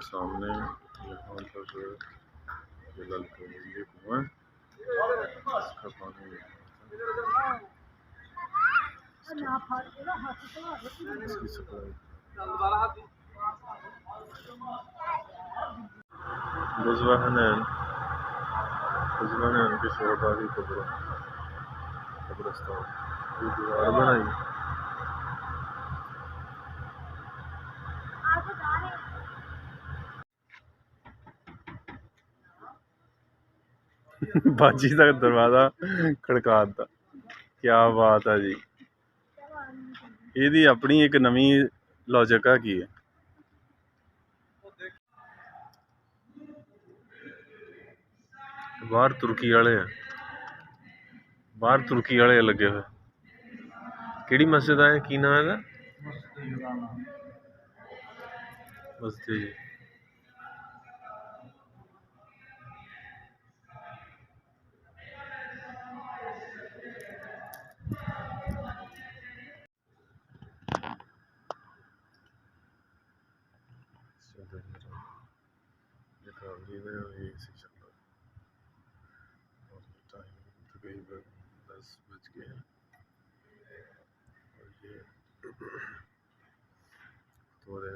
सामने यहाँ पर जलाल का ये कुआं इसका पानी इसकी सप्लाई बुजवाहनन के शोहदारी कब्रिस्तान ये दीवार बनाई बाजी तक दरवाजा खड़का दिता। क्या बात है जी, ਇਹਦੀ ਆਪਣੀ ਇੱਕ ਨਵੀਂ ਲੌਜਿਕ ਹੈਗੀ ਹੈ। ਬਾਹਰ ਤੁਰਕੀ ਵਾਲੇ ਆ, ਬਾਹਰ ਤੁਰਕੀ ਵਾਲੇ ਲੱਗੇ ਹੋਏ। ਕਿਹੜੀ ਮਸਜਿਦ ਆ, ਕੀ ਨਾਮ ਇਹਦਾ? ਮਸਜਿਦ ਜੀ। तकरीबन 10 बज गए हैं और ये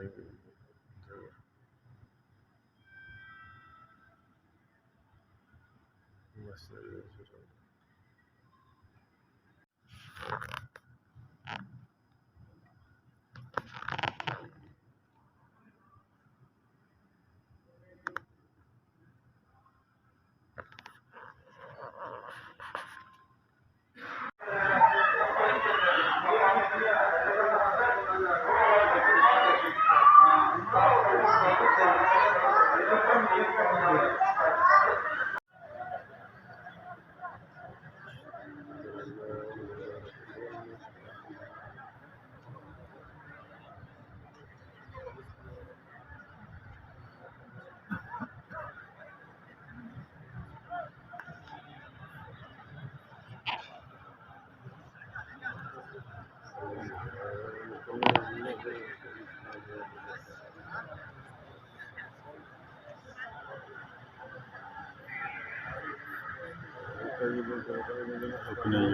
तो नहीं